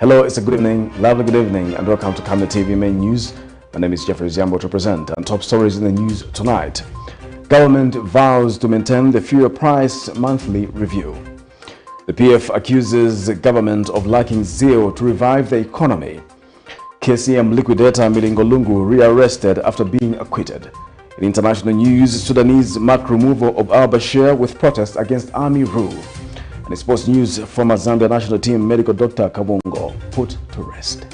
Hello, it's a good evening, lovely good evening, and welcome to Camnet TV Main News. My name is Jeffrey Ziambo to present, and top stories in the news tonight. Government vows to maintain the fuel price monthly review. The PF accuses the government of lacking zeal to revive the economy. KCM liquidator MILINGO LUNGU rearrested after being acquitted. In international news, Sudanese mark removal of AL-BASHIR with protest against army rule. And in sports news, former Zambia national team medical doctor KABUNGO put to rest.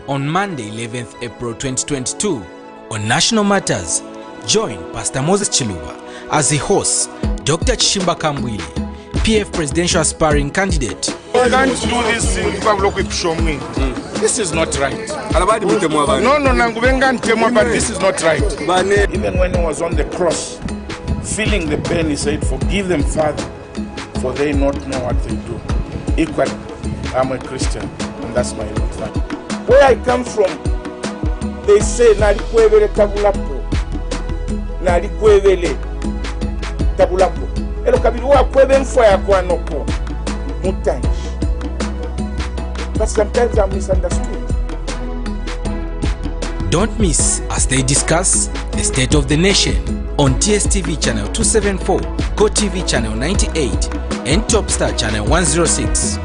On Monday, 11th April 2022, on National Matters, join Pastor Moses Chiluba as he hosts Dr. Chishimba Kambwili, PF presidential aspiring candidate. You can't do this thing. This is not right. No, but this is not right. Even when he was on the cross, feeling the pain, he said, "Forgive them, Father, for they not know what they do." Equally, I'm a Christian, and that's my life. Where I come from, they say, "Nalikwevele tabulapo, nalikwevele tabulapo." Elo kabiri wa kweve mfo ya kwa nopo mutanji. But sometimes I'm misunderstood. Don't miss as they discuss the state of the nation on TSTV channel 274, GoTV channel 98, and Topstar channel 106.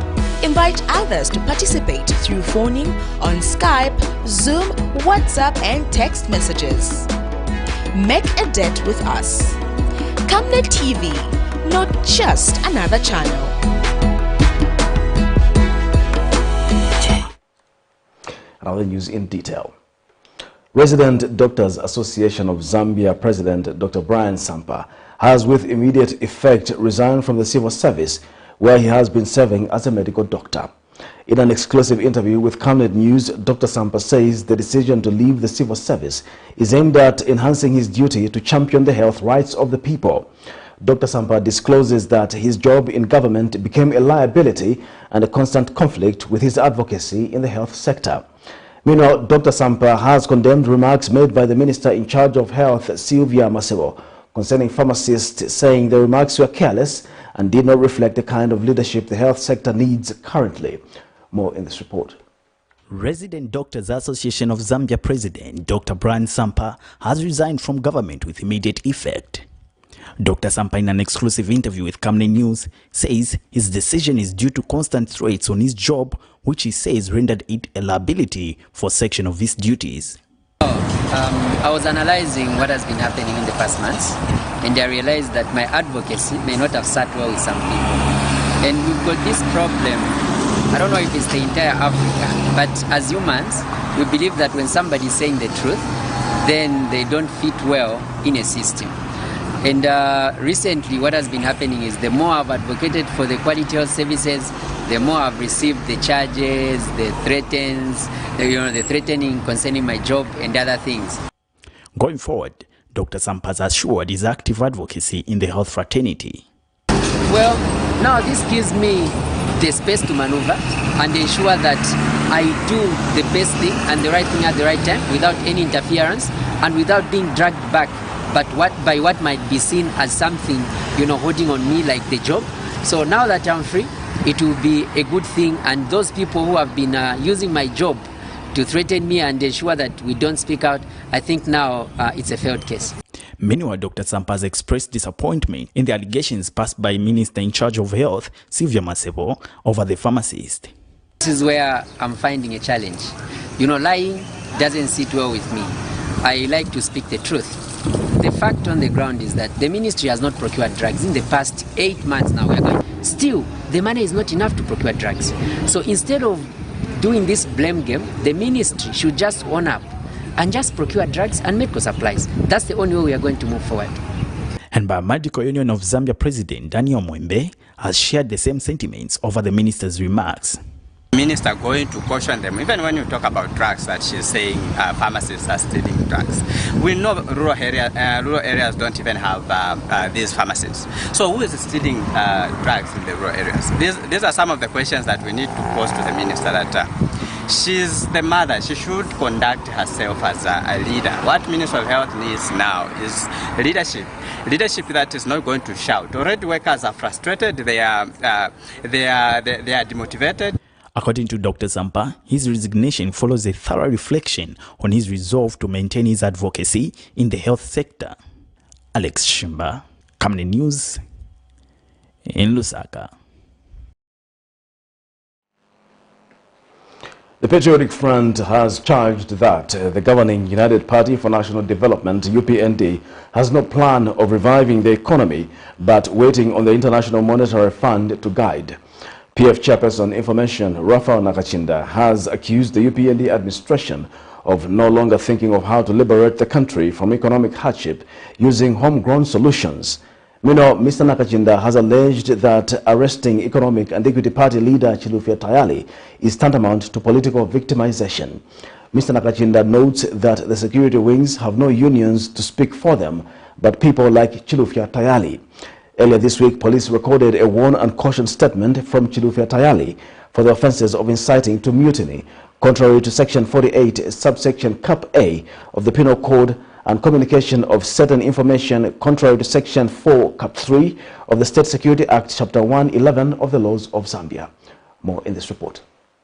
Invite others to participate through phoning on Skype, Zoom, WhatsApp, and text messages. Make a date with us. Camnet TV, not just another channel. Another news in detail. Resident Doctors Association of Zambia President Dr. Brian Sampa has with immediate effect resigned from the civil service where he has been serving as a medical doctor. In an exclusive interview with Camnet News, Dr. Sampa says the decision to leave the civil service is aimed at enhancing his duty to champion the health rights of the people. Dr. Sampa discloses that his job in government became a liability and a constant conflict with his advocacy in the health sector. Meanwhile, Dr. Sampa has condemned remarks made by the Minister in charge of Health, Sylvia Masebo, concerning pharmacists, saying the remarks were careless and did not reflect the kind of leadership the health sector needs currently. More in this report. Resident Doctors Association of Zambia President Dr. Brian Sampa has resigned from government with immediate effect. Dr. Sampa, in an exclusive interview with Camnet News, says his decision is due to constant threats on his job, which he says rendered it a liability for section of his duties. I was analyzing what has been happening in the past months, and I realized that my advocacy may not have sat well with some people. And we've got this problem, I don't know if it's the entire Africa, but as humans, we believe that when somebody is saying the truth, then they don't fit well in a system. And recently what has been happening is the more I've advocated for the quality health services, the more I've received the charges, the threatening concerning my job and other things. Going forward, Dr. Sampa has assured his active advocacy in the health fraternity. Well, now this gives me the space to maneuver and ensure that I do the best thing and the right thing at the right time without any interference and without being dragged back by what might be seen as something, holding on me like the job. So now that I'm free, it will be a good thing, and those people who have been using my job to threaten me and ensure that we don't speak out, I think now it's a failed case. Meanwhile, Dr. Sampa has expressed disappointment in the allegations passed by Minister in charge of Health, Sylvia Masebo, over the pharmacist. This is where I'm finding a challenge. Lying doesn't sit well with me. I like to speak the truth. The fact on the ground is that the ministry has not procured drugs. In the past 8 months now, we are going. Still, the money is not enough to procure drugs. So instead of doing this blame game, the ministry should just own up and just procure drugs and medical supplies. That's the only way we are going to move forward. And Biomedical Union of Zambia President Daniel Mwembe has shared the same sentiments over the minister's remarks. Minister going to caution them, even when you talk about drugs, that she's saying pharmacists are stealing drugs. We know rural areas don't even have these pharmacies. So who is stealing drugs in the rural areas? These are some of the questions that we need to pose to the minister, that She's the mother. She should conduct herself as a leader. What Minister of Health needs now is leadership. Leadership that is not going to shout. Already workers are frustrated. They are demotivated. According to Dr. Sampa, his resignation follows a thorough reflection on his resolve to maintain his advocacy in the health sector. Alex Shimba, Camnet News in Lusaka. The Patriotic Front has charged that the governing United Party for National Development, UPND, has no plan of reviving the economy, but waiting on the International Monetary Fund to guide. PF Chairperson Information Raphael Nakachinda has accused the UPND administration of no longer thinking of how to liberate the country from economic hardship using homegrown solutions. Meanwhile, Mr. Nakachinda has alleged that arresting Economic and Equity Party leader Chilufya Tayali is tantamount to political victimization. Mr. Nakachinda notes that the security wings have no unions to speak for them, but people like Chilufya Tayali. Earlier this week, police recorded a warn and caution statement from Chilufya Tayali for the offences of inciting to mutiny, contrary to Section 48, subsection Cap A of the Penal Code, and communication of certain information contrary to Section 4, Cap 3 of the State Security Act, Chapter 111 of the laws of Zambia. More in this report.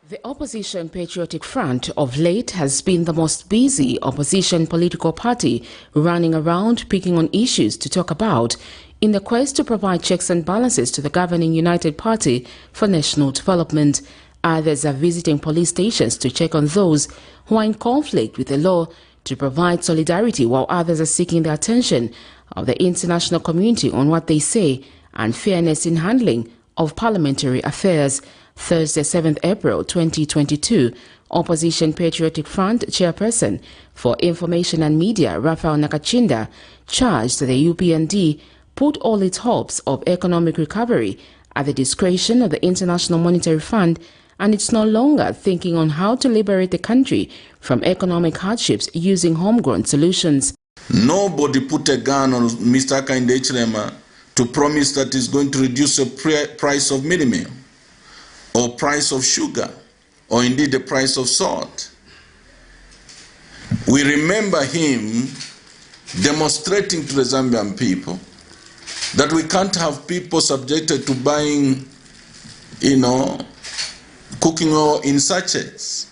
The Opposition Patriotic Front of late has been the most busy opposition political party, running around picking on issues to talk about in the quest to provide checks and balances to the governing United Party for National Development. Others are visiting police stations to check on those who are in conflict with the law to provide solidarity, while others are seeking the attention of the international community on what they say unfairness in handling of parliamentary affairs. Thursday, 7th April 2022, Opposition Patriotic Front Chairperson for Information and Media Raphael Nakachinda charged that the UPND put all its hopes of economic recovery at the discretion of the International Monetary Fund, and it's no longer thinking on how to liberate the country from economic hardships using homegrown solutions. Nobody put a gun on Mr. Hakainde Hichilema to promise that he's going to reduce the price of milling or price of sugar or indeed the price of salt. We remember him demonstrating to the Zambian people that we can't have people subjected to buying, cooking oil in sachets.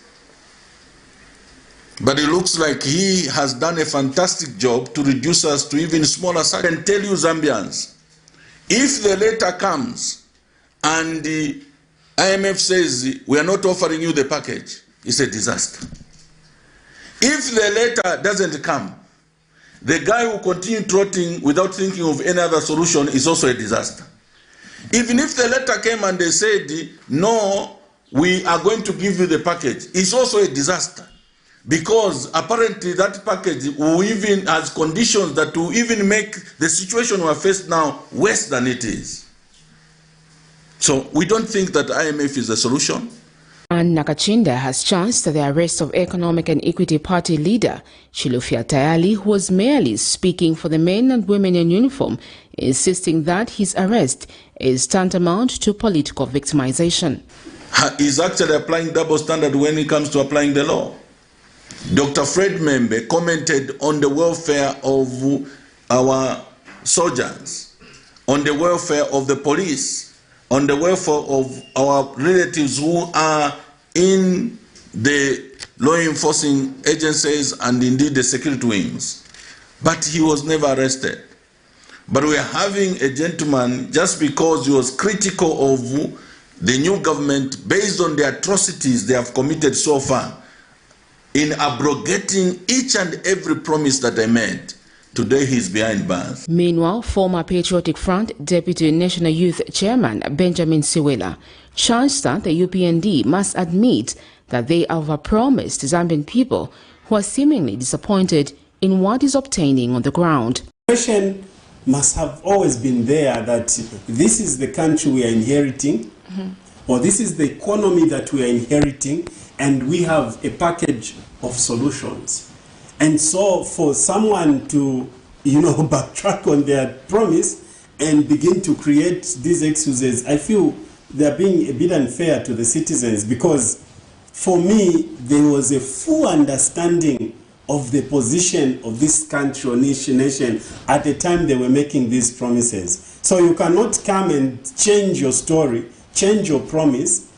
But it looks like he has done a fantastic job to reduce us to even smaller sachets. I can tell you, Zambians, if the letter comes and the IMF says we are not offering you the package, it's a disaster. If the letter doesn't come, the guy who continues trotting without thinking of any other solution is also a disaster. Even if the letter came and they said, no, we are going to give you the package, it's also a disaster. Because apparently that package will even has conditions that will even make the situation we are faced now worse than it is. So we don't think that IMF is the solution. And Nakachinda has charged the arrest of Economic and Equity Party leader Chilufya Tayali, who was merely speaking for the men and women in uniform, insisting that his arrest is tantamount to political victimization. He's actually applying double standard when it comes to applying the law. Dr. Fred Membe commented on the welfare of our soldiers, on the welfare of the police, on the welfare of our relatives who are in the law enforcing agencies and indeed the security wings. But he was never arrested. But we are having a gentleman, just because he was critical of the new government based on the atrocities they have committed so far, in abrogating each and every promise that they made. Today he's behind bars. Meanwhile, former Patriotic Front Deputy National Youth Chairman Benjamin Siwela charged that the UPND must admit that they have overpromised Zambian people who are seemingly disappointed in what is obtaining on the ground. The question must have always been there that this is the country we are inheriting, or this is the economy that we are inheriting, and we have a package of solutions. And so for someone to, backtrack on their promise and begin to create these excuses, I feel they're being a bit unfair to the citizens, because for me, there was a full understanding of the position of this country or nation at the time they were making these promises. So you cannot come and change your story, change your promise,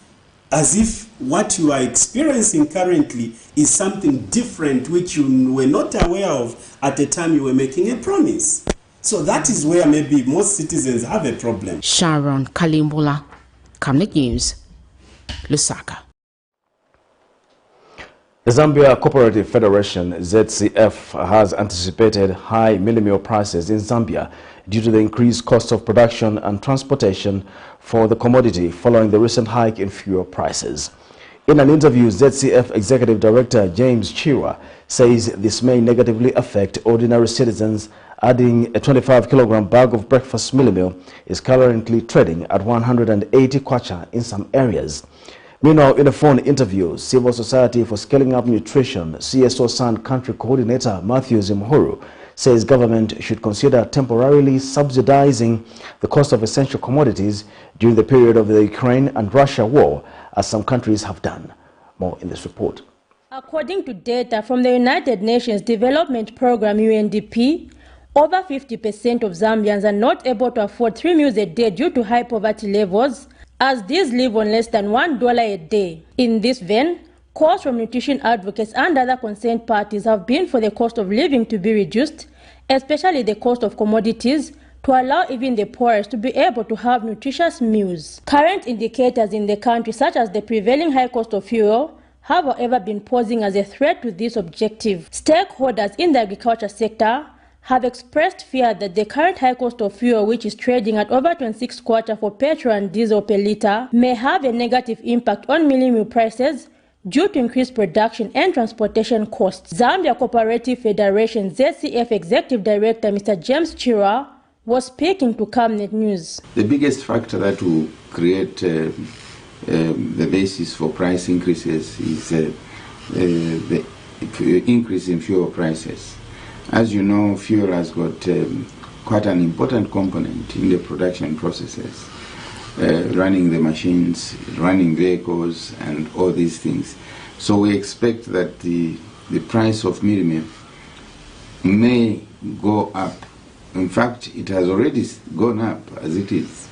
as if what you are experiencing currently is something different which you were not aware of at the time you were making a promise. So that is where maybe most citizens have a problem. Sharon Kalimbula, Camnet News, Lusaka. The Zambia Cooperative Federation, ZCF, has anticipated high milling prices in Zambia due to the increased cost of production and transportation for the commodity following the recent hike in fuel prices. In an interview, ZCF Executive Director James Chira says this may negatively affect ordinary citizens, adding a 25-kilogram bag of breakfast milling meal is currently trading at 180 kwacha in some areas. Meanwhile, in a phone interview, Civil Society for Scaling Up Nutrition CSO San Country Coordinator Matthew Zimhuru says government should consider temporarily subsidizing the cost of essential commodities during the period of the Ukraine and Russia war, as some countries have done. More in this report. According to data from the United Nations Development Programme UNDP, over 50% of Zambians are not able to afford 3 meals a day due to high poverty levels, as these live on less than $1 a day. In this vein, calls from nutrition advocates and other concerned parties have been for the cost of living to be reduced, especially the cost of commodities, to allow even the poorest to be able to have nutritious meals. Current indicators in the country, such as the prevailing high cost of fuel, have however been posing as a threat to this objective. Stakeholders in the agriculture sector have expressed fear that the current high cost of fuel, which is trading at over 26 kwacha for petrol and diesel per litre, may have a negative impact on milling meal prices due to increased production and transportation costs. Zambia Cooperative Federation ZCF Executive Director Mr. James Chira was speaking to Camnet News. The biggest factor that will create the basis for price increases is the increase in fuel prices. As you know, fuel has got quite an important component in the production processes, running the machines, running vehicles, and all these things. So we expect that the price of milling meal may go up. In fact, it has already gone up as it is,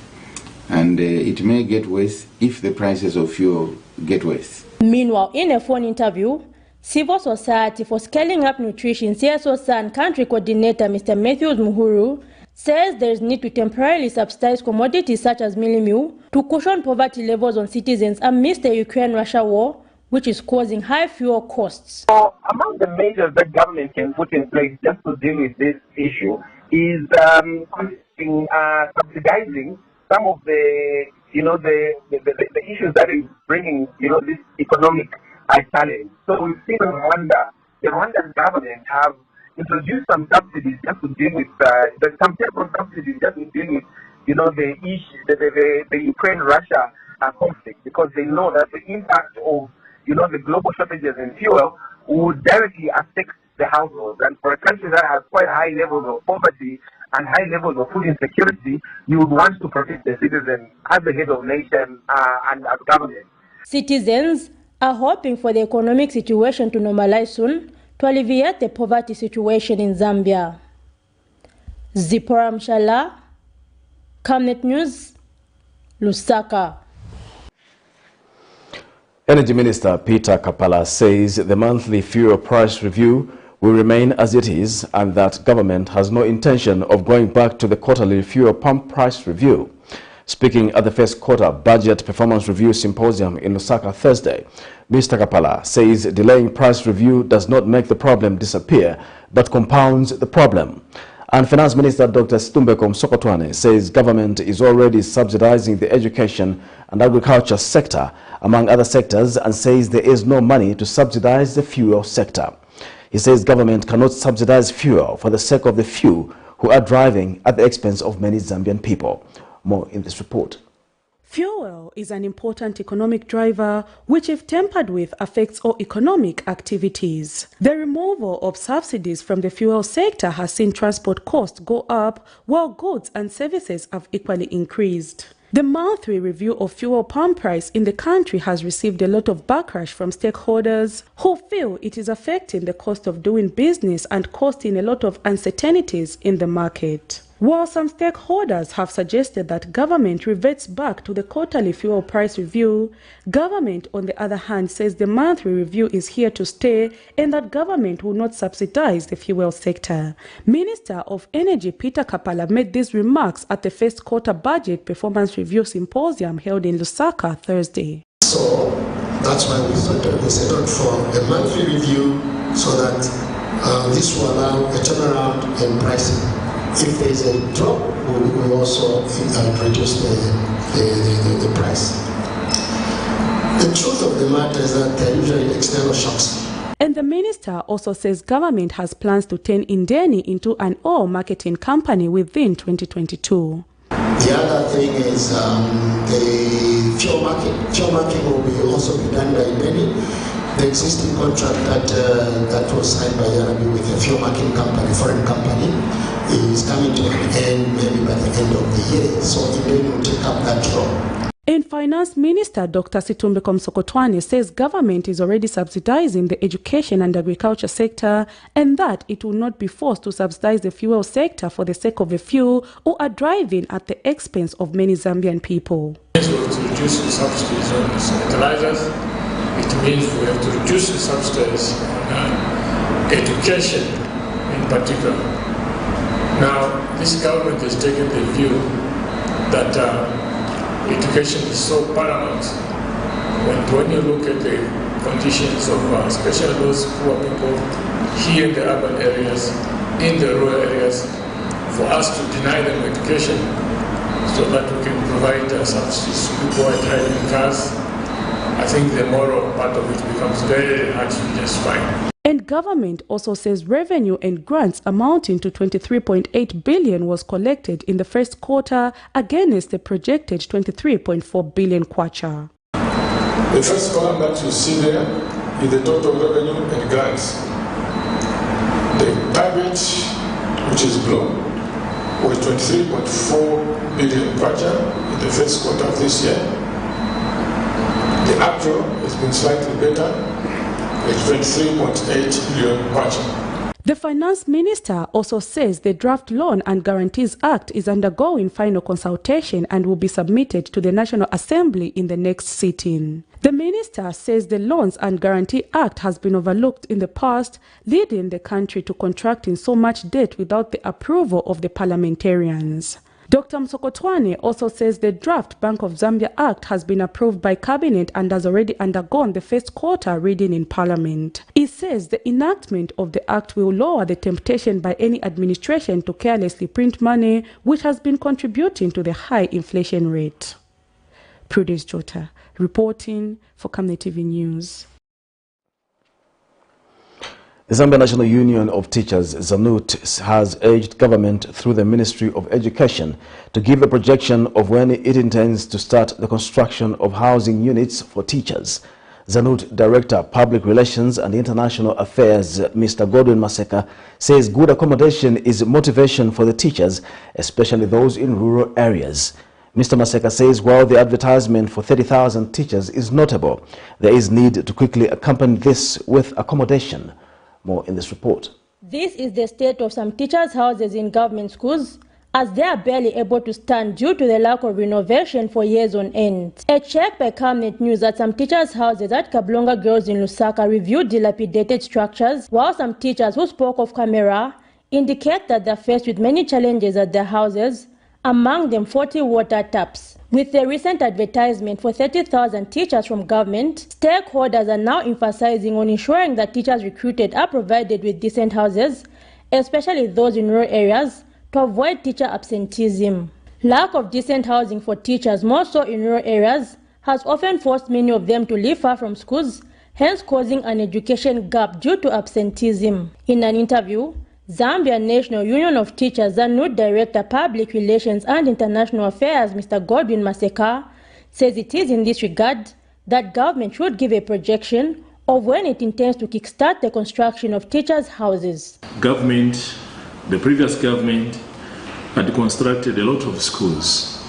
and it may get worse if the prices of fuel get worse. Meanwhile, in a phone interview, Civil Society for Scaling Up Nutrition CSO San Country Coordinator Mr. Matthew Zimhuru says there is need to temporarily subsidize commodities such as milling meal to cushion poverty levels on citizens amidst the Ukraine-Russia war, which is causing high fuel costs. So, among the measures that government can put in place just to deal with this issue is subsidizing some of the issues that is bringing this economic challenge. So we've seen in Rwanda, the Rwandan government have introduced some subsidies just to deal with some temporary subsidies just to deal with the issue, the Ukraine-Russia conflict, because they know that the impact of the global shortages in fuel would directly affect the households. And for a country that has quite high levels of poverty and high levels of food insecurity, you would want to protect the citizens as the head of nation and as government. Citizens are hoping for the economic situation to normalize soon to alleviate the poverty situation in Zambia. Zipporah Mshala, Camnet News, Lusaka. Energy Minister Peter Kapala says the monthly fuel price review will remain as it is and that government has no intention of going back to the quarterly fuel pump price review. Speaking at the first quarter budget performance review symposium in Lusaka Thursday, Mr. Kapala says delaying price review does not make the problem disappear, but compounds the problem. And Finance Minister Dr. Situmbeko Msokotwane says government is already subsidizing the education and agriculture sector, among other sectors, and says there is no money to subsidize the fuel sector. He says government cannot subsidize fuel for the sake of the few who are driving at the expense of many Zambian people. More in this report. Fuel is an important economic driver which, if tampered with, affects all economic activities. The removal of subsidies from the fuel sector has seen transport costs go up while goods and services have equally increased. The monthly review of fuel pump price in the country has received a lot of backlash from stakeholders who feel it is affecting the cost of doing business and causing a lot of uncertainties in the market. While some stakeholders have suggested that government reverts back to the quarterly fuel price review, government on the other hand says the monthly review is here to stay and that government will not subsidize the fuel sector. Minister of Energy Peter Kapala made these remarks at the first quarter budget performance review symposium held in Lusaka Thursday. So that's why we settled for a monthly review so that this will allow a turnaround in pricing. If there is a drop, we will also reduce the price. The truth of the matter is that there are usually external shocks. And the minister also says government has plans to turn Indeni into an oil marketing company within 2022. The other thing is the fuel market. Fuel market will also be done by Indeni. The existing contract that was signed by Yarabi with a fuel marketing company, foreign company, is coming to an end maybe by the end of the year. So Indeni will take up that role. And Finance Minister Dr. Situmbe Msokotwane says government is already subsidizing the education and agriculture sector and that it will not be forced to subsidize the fuel sector for the sake of a few who are driving at the expense of many Zambian people. We have to reduce the subsidies on fertilizers. It means we have to reduce the subsidies on education in particular. Now, this government has taken the view that education is so paramount. When you look at the conditions of especially those poor people here in the urban areas, in the rural areas, for us to deny them education so that we can provide subsidies to people who are driving cars, I think the moral part of it becomes very hard to justify. And government also says revenue and grants amounting to 23.8 billion was collected in the first quarter against the projected 23.4 billion kwacha. The first column that you see there is the total revenue and grants. The target, which is blue, was 23.4 billion kwacha in the first quarter of this year. The actual has been slightly better. It's 23.8 billion kwacha. The Finance Minister also says the Draft Loan and Guarantees Act is undergoing final consultation and will be submitted to the National Assembly in the next sitting. The Minister says the Loans and Guarantee Act has been overlooked in the past, leading the country to contracting so much debt without the approval of the parliamentarians. Dr. Msokotwane also says the draft Bank of Zambia Act has been approved by Cabinet and has already undergone the first quarter reading in Parliament. He says the enactment of the Act will lower the temptation by any administration to carelessly print money, which has been contributing to the high inflation rate. Prudence Jota, reporting for Camnet TV News. The Zambia National Union of Teachers, ZANUT, has urged government through the Ministry of Education to give a projection of when it intends to start the construction of housing units for teachers. ZANUT Director, Public Relations and International Affairs, Mr. Godwin Maseka, says good accommodation is motivation for the teachers, especially those in rural areas. Mr. Maseka says while the advertisement for 30,000 teachers is notable, there is need to quickly accompany this with accommodation. More in this report. This is the state of some teachers' houses in government schools, as they are barely able to stand due to the lack of renovation for years on end. A check by Camnet News at some teachers' houses at Kabungo Girls in Lusaka reviewed dilapidated structures, while some teachers who spoke off camera indicate that they are faced with many challenges at their houses, among them 40 water taps. With the recent advertisement for 30,000 teachers from government, stakeholders are now emphasizing on ensuring that teachers recruited are provided with decent houses, especially those in rural areas, to avoid teacher absenteeism. Lack of decent housing for teachers, more so in rural areas, has often forced many of them to live far from schools, hence causing an education gap due to absenteeism. In an interview, Zambia National Union of Teachers ZANUT Director Public Relations and International Affairs Mr. Godwin Maseka says it is in this regard that government should give a projection of when it intends to kickstart the construction of teachers' houses. The previous government had constructed a lot of schools,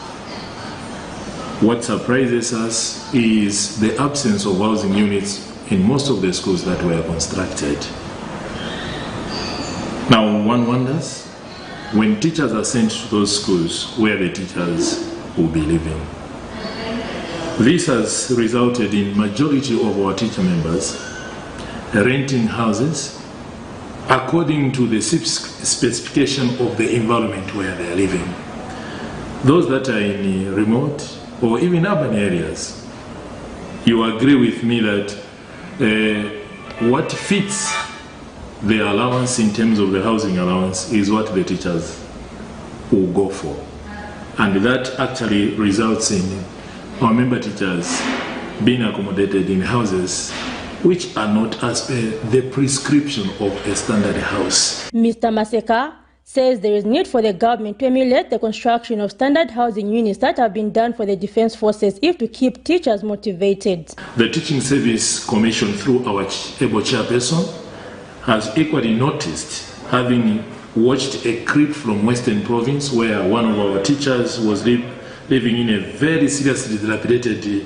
What surprises us is the absence of housing units in most of the schools that were constructed. Now, one wonders, when teachers are sent to those schools, where the teachers will be living. This has resulted in majority of our teacher members renting houses according to the specification of the environment where they are living. Those that are in remote or even urban areas, you agree with me that what fits the allowance in terms of the housing allowance is what the teachers will go for. And that actually results in our member teachers being accommodated in houses which are not as per the prescription of a standard house. Mr. Maseka says there is need for the government to emulate the construction of standard housing units that have been done for the defense forces if to keep teachers motivated. The Teaching Service Commission, through our able chairperson, has equally noticed, having watched a clip from Western Province where one of our teachers was living in a very seriously dilapidated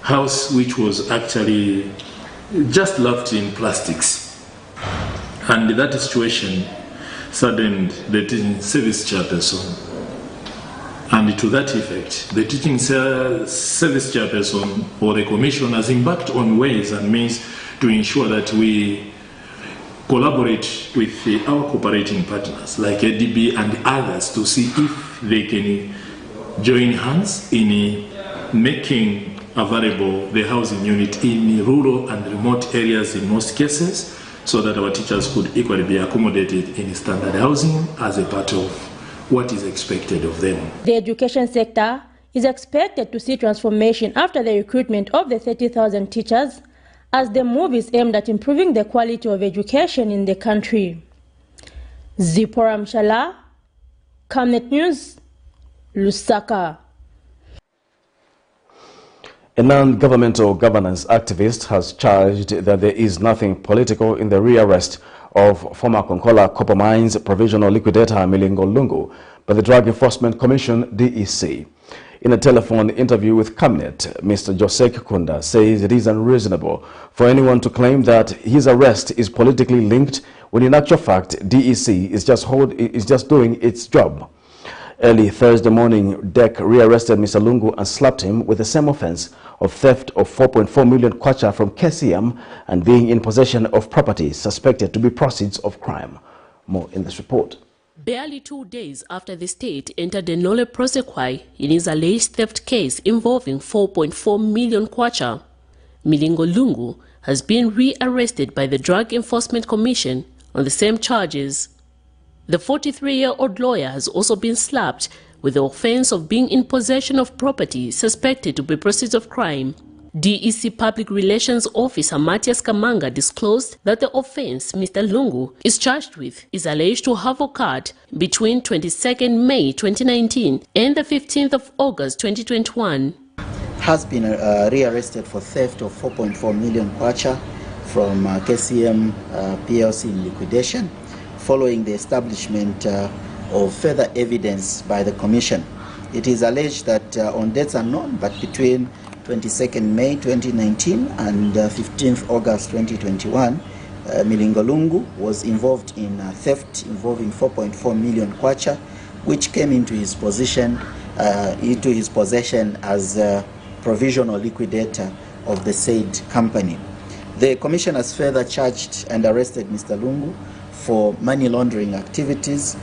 house which was actually just left in plastics. And that situation saddened the teaching service chairperson. And to that effect, the teaching service chairperson or the commission has embarked on ways and means to ensure that we collaborate with our cooperating partners like ADB and others to see if they can join hands in making available the housing unit in rural and remote areas in most cases, so that our teachers could equally be accommodated in standard housing as a part of what is expected of them. The education sector is expected to see transformation after the recruitment of the 30,000 teachers, as the move is aimed at improving the quality of education in the country. Zipporah Mshala, Camnet News, Lusaka. A non-governmental governance activist has charged that there is nothing political in the rearrest of former Konkola Copper Mines provisional liquidator MILINGO LUNGU by the Drug Enforcement Commission, DEC. In a telephone interview with Camnet, Mr. Josek Kunda says it is unreasonable for anyone to claim that his arrest is politically linked when in actual fact DEC is just doing its job. Early Thursday morning, DEC rearrested Mr. LUNGU and slapped him with the same offense of theft of 4.4 million kwacha from KCM and being in possession of property suspected to be proceeds of crime. More in this report. Barely 2 days after the state entered a nolle prosequi in his alleged theft case involving 4.4 million kwacha, MILINGO LUNGU has been rearrested by the Drug Enforcement Commission on the same charges. The 43-year-old lawyer has also been slapped with the offense of being in possession of property suspected to be proceeds of crime. DEC Public Relations Officer Matthias Kamanga disclosed that the offense Mr. LUNGU is charged with is alleged to have occurred between 22nd May 2019 and the 15th of August 2021. Has been rearrested for theft of 4.4 million kwacha from KCM PLC in liquidation, following the establishment of further evidence by the Commission. It is alleged that on dates unknown, but between 22nd May 2019 and 15th August 2021, MILINGO LUNGU was involved in theft involving 4.4 million kwacha, which came into his possession as a provisional liquidator of the said company. The Commission has further charged and arrested Mr. LUNGU for money laundering activities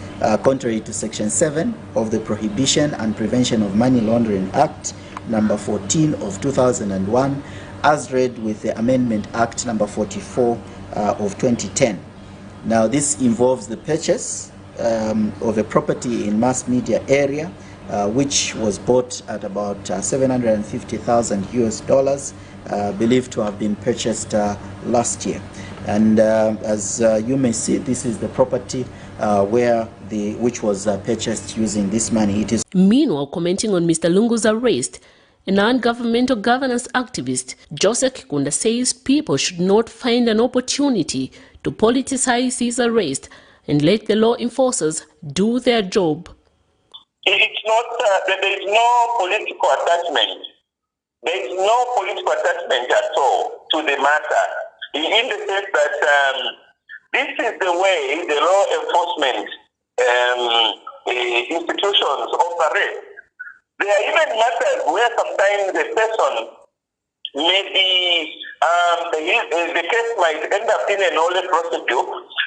contrary to Section 7 of the Prohibition and Prevention of Money Laundering Act number 14 of 2001, as read with the Amendment Act number 44 of 2010. Now, this involves the purchase of a property in mass media area, which was bought at about $750,000 believed to have been purchased last year. And as you may see, this is the property which was purchased using this money. It is. Meanwhile, commenting on Mr. LUNGU's arrest, a non-governmental governance activist, Josek Kunda, says people should not find an opportunity to politicize his arrest and let the law enforcers do their job. It's there is no political attachment. There is no political attachment at all to the matter, in the sense that this is the way the law enforcement institutions operate. There are even matters where sometimes the person maybe the case might end up in a nolle prosequi.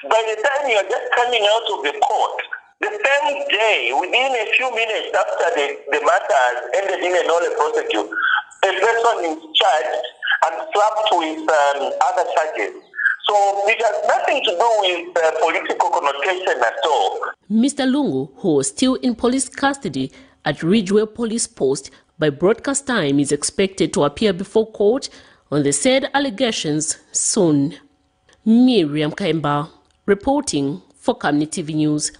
By the time you are just coming out of the court, the same day, within a few minutes after the matter has ended in a nolle prosequi, a person is charged and slapped with other charges. So it has nothing to do with political connotation at all. Mr. Lungu, who was still in police custody at Ridgeway Police Post by broadcast time, is expected to appear before court on the said allegations soon. Miriam Kaimba, reporting for Camnet TV News.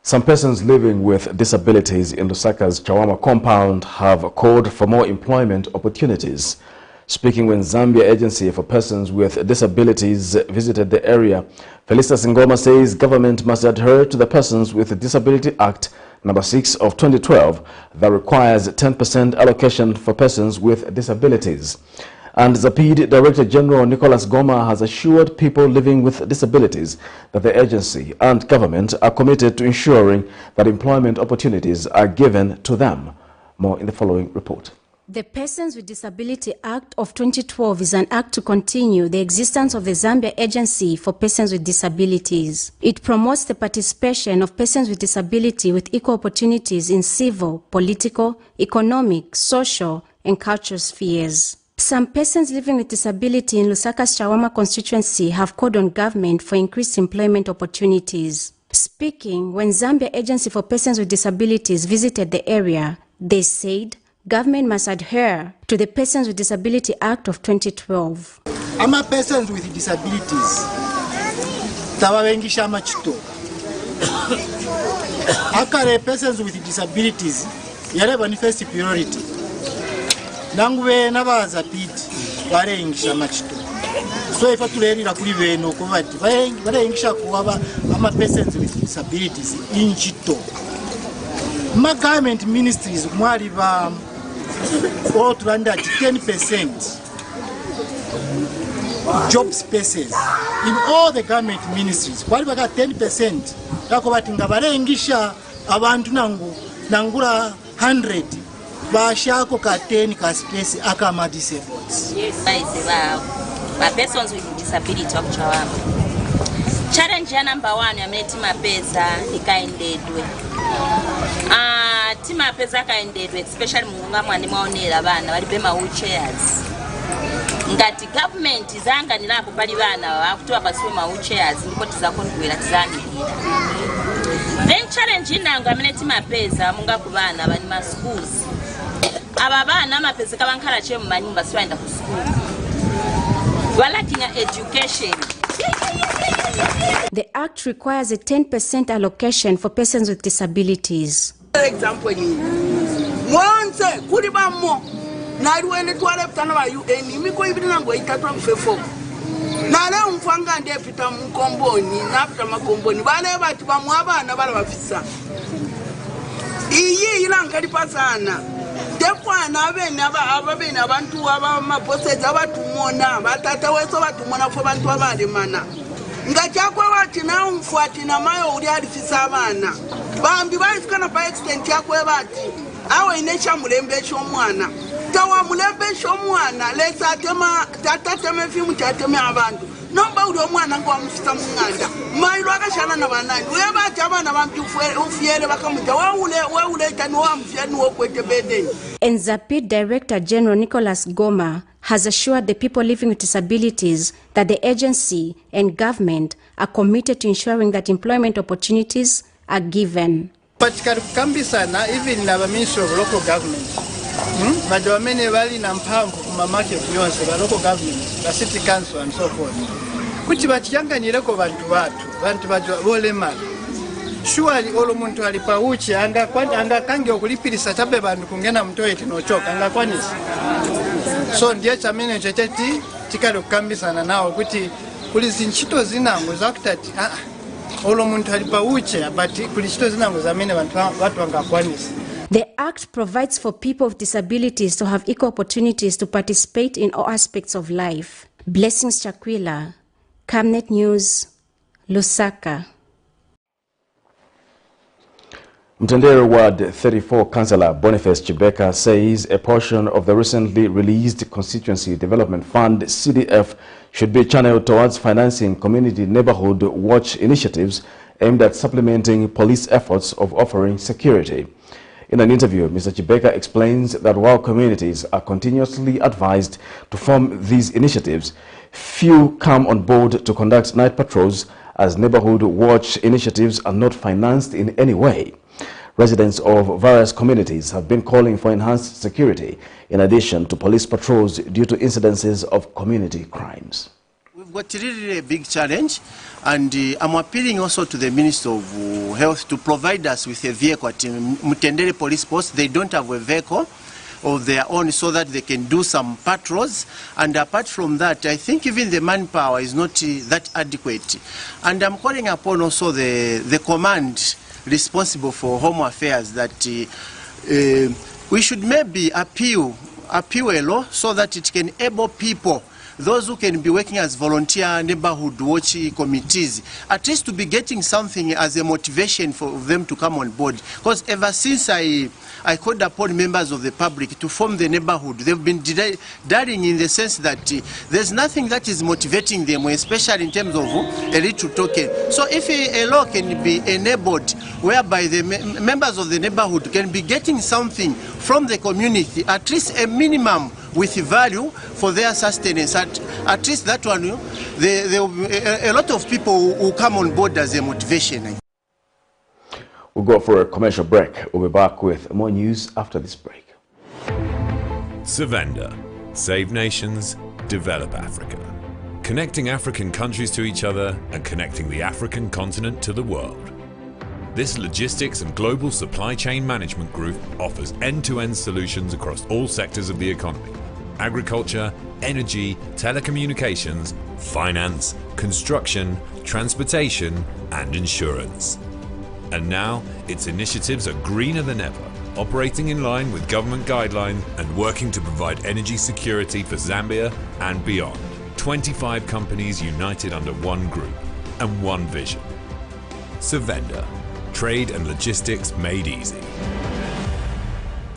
Some persons living with disabilities in Lusaka's Chawama compound have called for more employment opportunities. Speaking when Zambia Agency for Persons with Disabilities visited the area, Felicitas Ngoma says government must adhere to the Persons with Disability Act No. 6 of 2012 that requires 10% allocation for persons with disabilities. And ZAPID Director General Nicholas Goma has assured people living with disabilities that the agency and government are committed to ensuring that employment opportunities are given to them. More in the following report. The Persons with Disability Act of 2012 is an act to continue the existence of the Zambia Agency for Persons with Disabilities. It promotes the participation of persons with disability with equal opportunities in civil, political, economic, social, and cultural spheres. Some persons living with disability in Lusaka's Chawama constituency have called on government for increased employment opportunities. Speaking when Zambia Agency for Persons with Disabilities visited the area, they said government must adhere to the Persons with Disability Act of 2012. Ama persons with disabilities tawawengisha machito. Akare persons with disabilities yale manifest priority. Nanguwe nabaza piti barengisha machito. So ifa tulerira kuri beno kubati barengisha kuba ama persons with disabilities inchito. Ma government ministries mwali ba all to under 10% job spaces in all the government ministries. Wali baka 10% tako batinga barengisha abantu nangura 100 bashako ka 10 ka space akama disabled. Yes, by persons with disability of Chawama. Challenge ya number 1 ya meti mapeza ikaendedwe. Tima peza kaendedwe especially munga mwani maonera abana bali bema wheelchairs. Ngati government izanga nilako bali bana bakutoa baswe ma wheelchairs ndipo tizakondwera tizanira. Then challenge inango ameneti mapeza munga kubana bali ma schools. Aba bana mapeza kabankala che mu manyumba siwaenda ku school. Walakinya education. The Act requires a 10% allocation for persons with disabilities. Example ni mwanze kuri bammo naliwene twale ptana ba UN imiko ibina ngo itatwa mfefo nale mfanga ndiye pita mkomboni na pita makomboni bale bati bamwe abana bale bafisa iyi ilanga lipasana defana abene ababene abantu abamabosses abatumona batata weso batumona fo bantu abalemana ngachakwa wati na umfuati na mayo uli alifisa abana bambi balikana pa extent yakwe bati awe inesha mulembesho mwana tawa mulembesho mwana lesa atema tatateme fimu tateme abantu nomba uli omwana ngo amufisa munganda mailo akashana na banani webati abana bambi ufiyele bakamuja weule tani wamfiyani wokwete bedeni. And ZAPID Director General Nicholas Goma has assured the people living with disabilities that the agency and government are committed to ensuring that employment opportunities are given. Patikari kukambisana even na Ministry of Local Government. Madwamene wali na mpango kumamake kuyonse ba local government, the city council and so forth. Kuti bachanganyireko bantu bajwa bolema. Surely olo muntu alipa uchi anga kange okulipirisa tabe bantu kungena mtoeti nochoka anga kwanisi. So ndiye chamene cheteti tikali kukambisana nao kuti kuli zinchito zinango zakutati olo muntu ali pa wheelchair but kuli ntchito zinango zamene watu wangakwanisa. The Act provides for people with disabilities to have equal opportunities to participate in all aspects of life. Blessings Chakwila, Camnet News, Lusaka. Mtendere Ward 34 Councillor Boniface Chibeka says a portion of the recently released Constituency Development Fund (CDF) should be channeled towards financing community neighborhood watch initiatives aimed at supplementing police efforts of offering security. In an interview, Mr. Chibeka explains that while communities are continuously advised to form these initiatives, few come on board to conduct night patrols as neighborhood watch initiatives are not financed in any way. Residents of various communities have been calling for enhanced security in addition to police patrols due to incidences of community crimes. We've got really a big challenge, and I'm appealing also to the Minister of Health to provide us with a vehicle at Mutendere Police Post. They don't have a vehicle of their own so that they can do some patrols, and apart from that I think even the manpower is not that adequate, and I'm calling upon also the command responsible for home affairs that we should maybe appeal a law so that it can enable people, those who can be working as volunteer neighborhood watch committees, at least to be getting something as a motivation for them to come on board. Because ever since I called upon members of the public to form the neighborhood, they've been daring in the sense that there's nothing that is motivating them, especially in terms of a little token. So if a law can be enabled whereby the members of the neighborhood can be getting something from the community, at least a minimum with value for their sustenance, at least that one, a lot of people will come on board as a motivation. We'll go for a commercial break. We'll be back with more news after this break. Savenda. Save nations, develop Africa. Connecting African countries to each other and connecting the African continent to the world. This logistics and global supply chain management group offers end-to-end solutions across all sectors of the economy: agriculture, energy, telecommunications, finance, construction, transportation, and insurance. And now, its initiatives are greener than ever, operating in line with government guidelines and working to provide energy security for Zambia and beyond. 25 companies united under one group and one vision. Savenda. Trade and logistics made easy.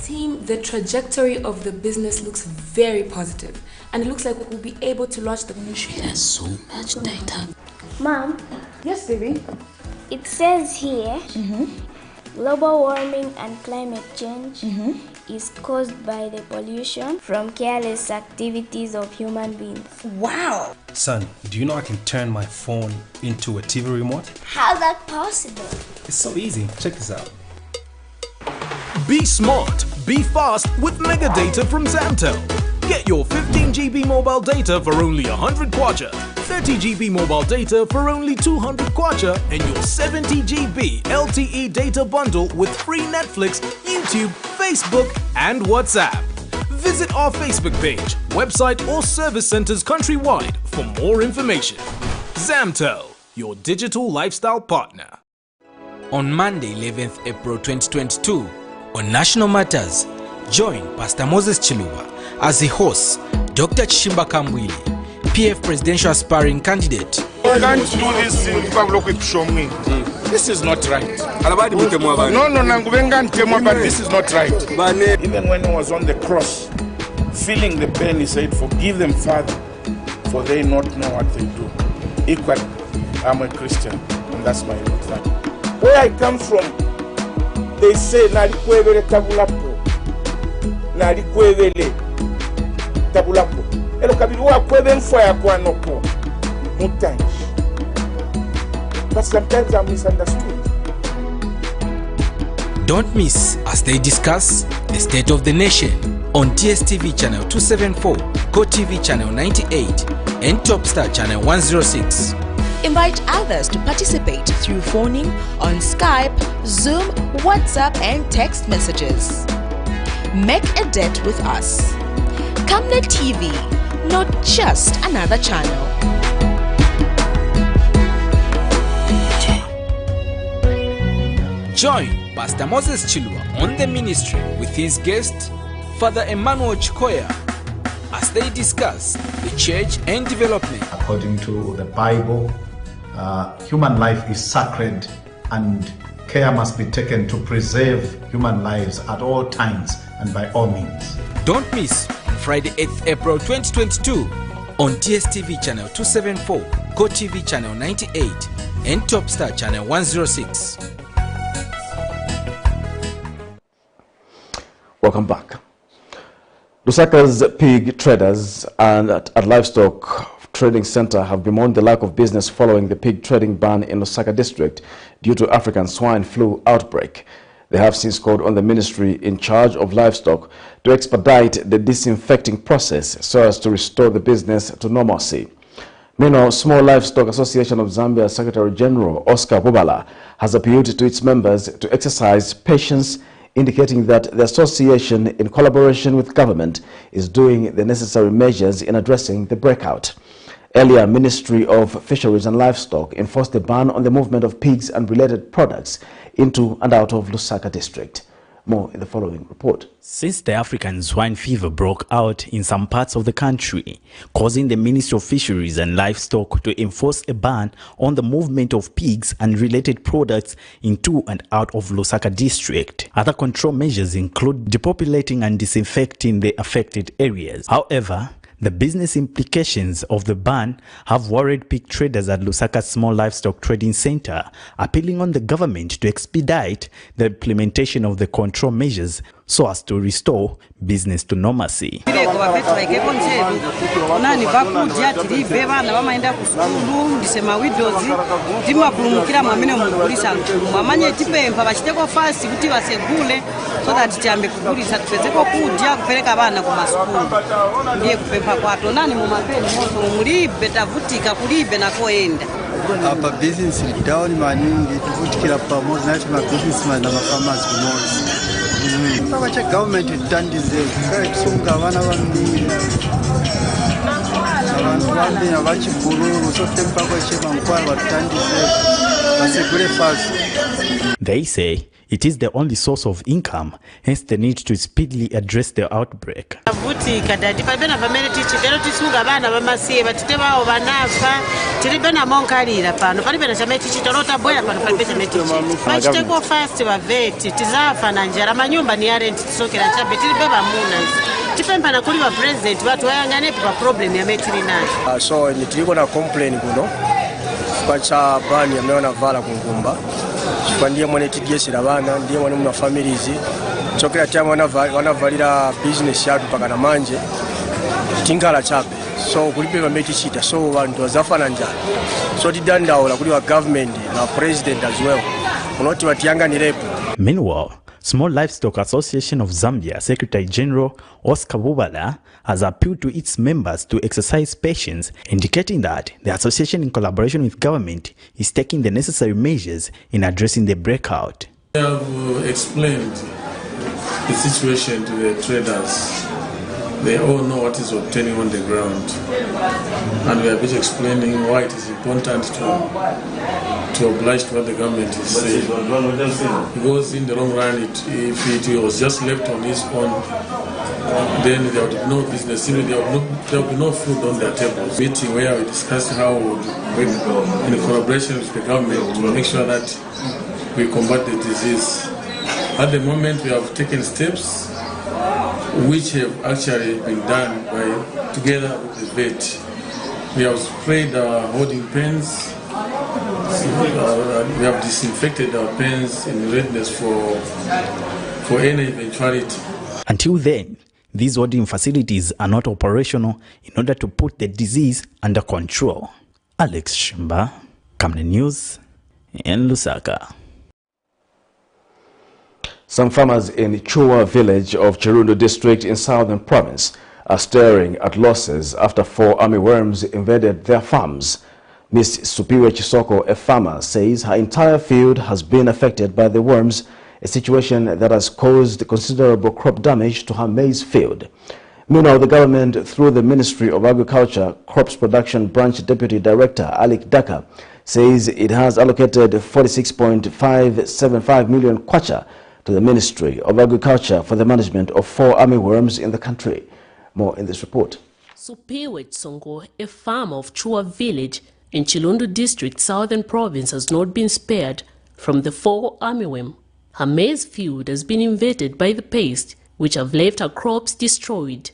Team, the trajectory of the business looks very positive, and it looks like we'll be able to launch the ministry. There's so much data. Mom? Yes, baby? It says here, global warming and climate change is caused by the pollution from careless activities of human beings. Wow! Son, do you know I can turn my phone into a TV remote? How's that possible? It's so easy. Check this out. Be smart, be fast with mega data from Zamtel. Get your 15 GB mobile data for only 100 kwacha, 30 GB mobile data for only 200 kwacha, and your 70 GB LTE data bundle with free Netflix, YouTube, Facebook, and WhatsApp. Visit our Facebook page, website, or service centers countrywide for more information. Zamtel, your digital lifestyle partner. On Monday, 11th April 2022, on National Matters, join Pastor Moses Chiluba as he hosts Dr. Chishimba Kambwili, PF presidential aspiring candidate. You can't do this in public with Shomi. This is not right. No, but this is not right. Even when he was on the cross, feeling the pain, he said, "Forgive them, Father, for they not know what they do." Equally, I'm a Christian, and that's my fact. Where I come from, they say, "Nalikwevele tabulapo, nalikwevele tabulapo." Elo kabiri wa kweve mfwa ya kwa nopo, mutanji. But sometimes I'm misunderstood. Don't miss as they discuss the state of the nation on TSTV channel 274, GoTV channel 98, and Topstar channel 106. Invite others to participate through phoning on Skype, Zoom, WhatsApp, and text messages. Make a date with us. Camnet TV, not just another channel. Join Pastor Moses Chilwa on the ministry with his guest, Father Emmanuel Chikoya, as they discuss the church and development. According to the Bible, human life is sacred and care must be taken to preserve human lives at all times and by all means. Don't miss Friday 8th April 2022 on DSTV channel 274, Go TV channel 98 and Topstar channel 106. Welcome back. Lusaka's pig traders and at livestock trading center have bemoaned the lack of business following the pig trading ban in Lusaka district due to African swine flu outbreak. They have since called on the ministry in charge of livestock to expedite the disinfecting process so as to restore the business to normalcy. Meanwhile, Small Livestock Association of Zambia Secretary General Oscar Bubala has appealed to its members to exercise patience, indicating that the association, in collaboration with government, is doing the necessary measures in addressing the breakout. Earlier, Ministry of Fisheries and Livestock enforced a ban on the movement of pigs and related products into and out of Lusaka district. More in the following report. Since the African swine fever broke out in some parts of the country, causing the Ministry of Fisheries and Livestock to enforce a ban on the movement of pigs and related products into and out of Lusaka district. Other control measures include depopulating and disinfecting the affected areas. However, the business implications of the ban have worried pig traders at Lusaka's Small Livestock Trading Center, appealing on the government to expedite the implementation of the control measures so as to restore business to normalcy. Apa business down maningi tukutikira pamoja na chama businessman na farmers kumoja. Paka cha government itandize kai kusunga vana vambili. Abantu bambi abachibululu so tempa kwa chema mkwala batandize basegure fast. They say it is the only source of income, hence the need to speedily address the outbreak. So nitiliko na complain kuno kwa cha bani ameona vala kungumba kwa ndiye mwene tigesera bana ndiye mwene mu families chokera time wanavalira business yatu paka na manje tingala chape so kulipe bametichita so bantu bazafana njala so tidandaula kuli wa government na president as well unoti watianganirepo. Meanwhile, Small Livestock Association of Zambia Secretary General Oscar Bubala has appealed to its members to exercise patience, indicating that the association, in collaboration with government, is taking the necessary measures in addressing the breakout. We have explained the situation to the traders. They all know what is obtaining on the ground, and we are busy explaining why it is important to oblige to what the government is saying. Because in the long run, if it was just left on its own, then there would be no business, there would be no food on their tables. Meeting where we discussed how we would work in collaboration with the government to make sure that we combat the disease. At the moment, we have taken steps which have actually been done together with the vet. We have sprayed our holding pens. We have disinfected our pens in readiness for any eventuality. Until then, these holding facilities are not operational in order to put the disease under control. Alex Shimba, Camnet News in Lusaka. Some farmers in Chua village of Chirundo district in southern province are staring at losses after 4 army worms invaded their farms. Ms. Supiwe Chisoko, a farmer, says her entire field has been affected by the worms, a situation that has caused considerable crop damage to her maize field. Meanwhile, the government, through the Ministry of Agriculture, Crops Production Branch Deputy Director Alik Daka, says it has allocated 46.575 million kwacha to the Ministry of Agriculture for the management of 4 armyworms in the country. More in this report. Supiwe Tsongo, a farmer of Chua village in Chilundu district, southern province, has not been spared from the 4 armyworm. Her maize field has been invaded by the pest, which have left her crops destroyed.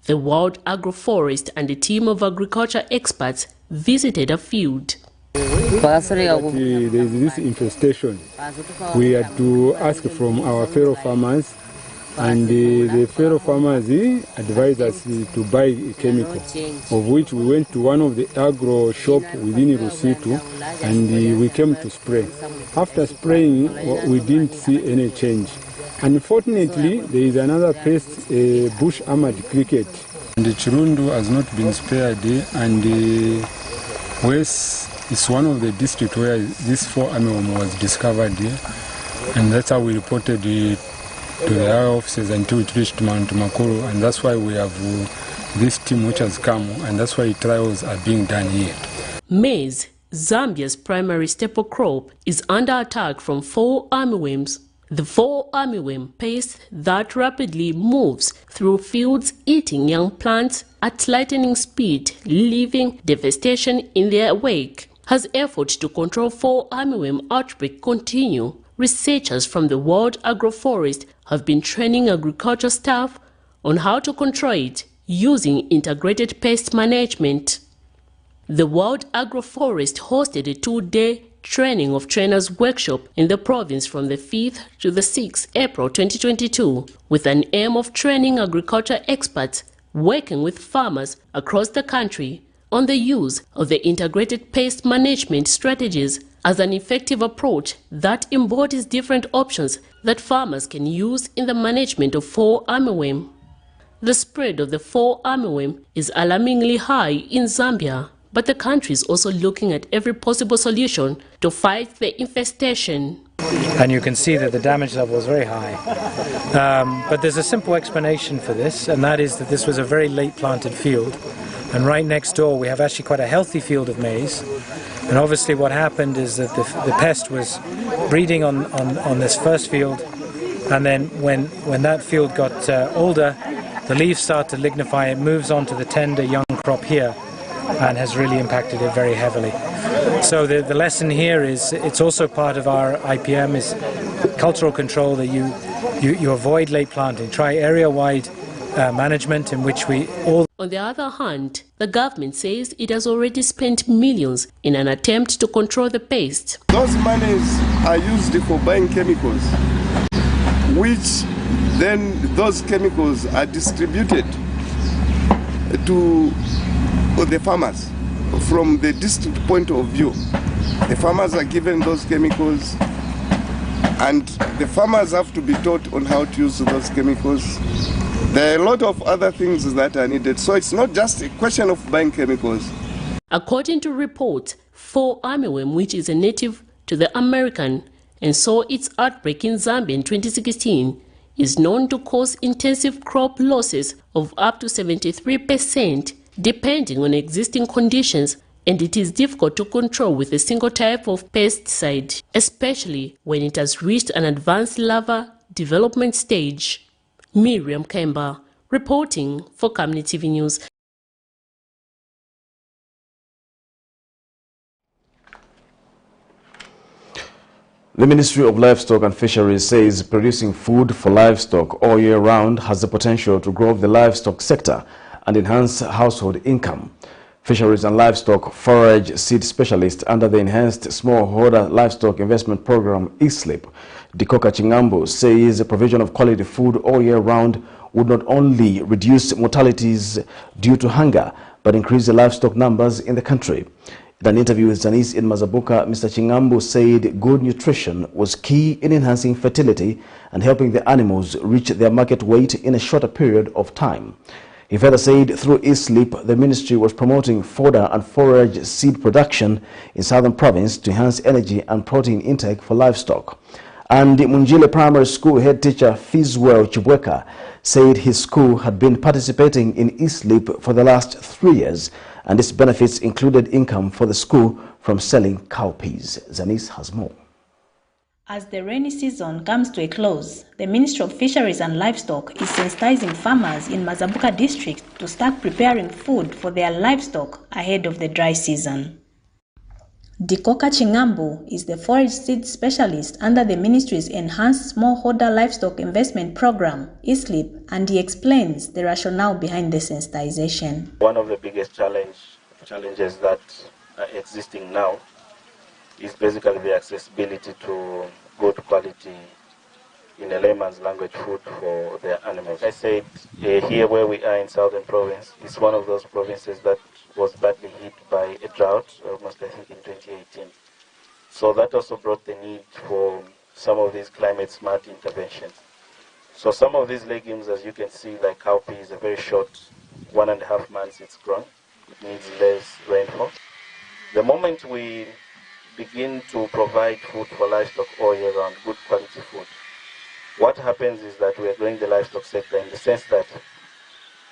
The World Agroforest and a team of agriculture experts visited her field. There is this infestation. We had to ask from our fellow farmers, and the fellow farmers advised us to buy a chemical, of which we went to one of the agro shop within Rusitu, and we came to spray. After spraying, we didn't see any change. Unfortunately, there is another pest, a bush armored cricket. And the Chirundu has not been spared, and West is one of the districts where this 4 armyworm was discovered, and that's how we reported it to the area offices until it reached Mount Makuru, and that's why we have this team which has come, and that's why trials are being done here. Maize, Zambia's primary staple crop, is under attack from 4 armyworms. The 4 armyworm pest that rapidly moves through fields, eating young plants at lightning speed, leaving devastation in their wake. As efforts to control 4 armyworm outbreak continue, researchers from the World Agroforest have been training agriculture staff on how to control it using integrated pest management. The World Agroforest hosted a 2-day training of trainers workshop in the province from the 5th to the 6th April 2022, with an aim of training agriculture experts working with farmers across the country on the use of the integrated pest management strategies as an effective approach that embodies different options that farmers can use in the management of 4 armyworm. The spread of the 4 armyworm is alarmingly high in Zambia, but the country is also looking at every possible solution to fight the infestation. And you can see that the damage level is very high. But there's a simple explanation for this, and that is that this was a very late planted field. And right next door we have actually quite a healthy field of maize. And obviously what happened is that the pest was breeding on this first field, and then when that field got older, the leaves start to lignify, it moves on to the tender young crop here, and has really impacted it very heavily. So the lesson here is, it's also part of our IPM, is cultural control, that you avoid late planting. Try area-wide management in which we all... On the other hand, the government says it has already spent millions in an attempt to control the pest. Those monies are used for buying chemicals, which then those chemicals are distributed to the farmers from the district point of view. The farmers are given those chemicals, and the farmers have to be taught on how to use those chemicals. There are a lot of other things that are needed, so it's not just a question of buying chemicals. According to reports, 4 armyworm, which is a native to the American and saw its outbreak in Zambia in 2016, is known to cause intensive crop losses of up to 73%, depending on existing conditions, and it is difficult to control with a single type of pesticide, especially when it has reached an advanced larva development stage. Miriam Kemba, reporting for Camnet TV News. The Ministry of Livestock and Fisheries says producing food for livestock all year round has the potential to grow the livestock sector and enhance household income. Fisheries and Livestock Forage Seed Specialist under the Enhanced Smallholder Livestock Investment Program (ESLIP), Dikoka Chingambo, says the provision of quality food all year round would not only reduce mortalities due to hunger, but increase the livestock numbers in the country. In an interview with Zanis in Mazabuka, Mr. Chingambo said good nutrition was key in enhancing fertility and helping the animals reach their market weight in a shorter period of time. He further said through ESLIP, the ministry was promoting fodder and forage seed production in southern province to enhance energy and protein intake for livestock. And the Munjile Primary School head teacher Fizwell Chibweka said his school had been participating in e-sleep for the last 3 years, and its benefits included income for the school from selling cowpeas. Zanis has more. As the rainy season comes to a close, the Ministry of Fisheries and Livestock is sensitizing farmers in Mazabuka district to start preparing food for their livestock ahead of the dry season. Dikoka Chingambu is the forage seed specialist under the ministry's Enhanced Smallholder Livestock Investment Program, e-sleep, and he explains the rationale behind the sensitization. One of the biggest challenges that are existing now is basically the accessibility to good quality, in a layman's language, food for their animals. I said here where we are in Southern Province, it's one of those provinces that was badly hit by a drought, almost I think in 2018. So that also brought the need for some of these climate smart interventions. So some of these legumes, as you can see, like cowpeas, are very short, 1.5 months it's grown. It needs less rainfall. The moment we begin to provide food for livestock all year round, good quality food, what happens is that we are growing the livestock sector in the sense that